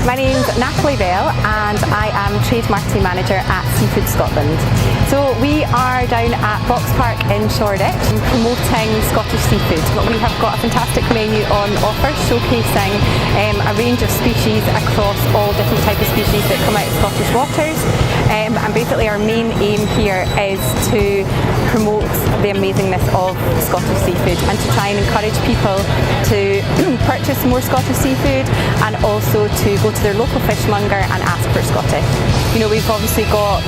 My name's Natalie Bell and I am Trade Marketing Manager at Seafood Scotland. So we are down at Boxpark in Shoreditch promoting Scottish seafood. We have got a fantastic menu on offer showcasing a range of species across all different types of species that come out of Scottish waters. And basically our main aim here is to promote the amazingness of Scottish seafood and to try and encourage people to purchase more Scottish seafood and also to go to their local fishmonger and ask for Scottish. You know, we've obviously got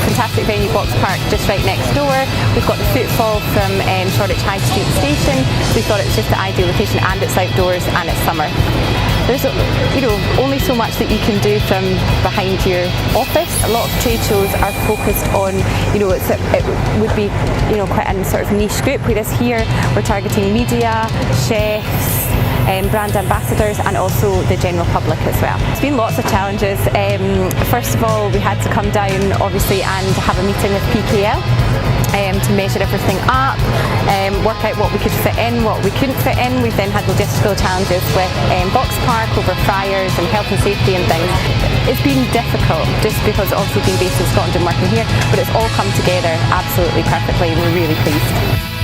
fantastic venue Boxpark just right next door. We've got the footfall from Shoreditch High Street Station. We thought it was just the ideal location, and it's outdoors and it's summer. There's only so much that you can do from behind your office. A lot of trade shows are focused on, it would be quite a sort of niche group, whereas here we're targeting media, chefs, brand ambassadors and also the general public as well. It's been lots of challenges. First of all, we had to come down obviously and have a meeting with PKL to measure everything up, work out what we could fit in, what we couldn't fit in. We've then had logistical challenges with Boxpark over fryers and health and safety and things. It's been difficult just because obviously being based in Scotland and working here, but it's all come together absolutely perfectly. We're really pleased.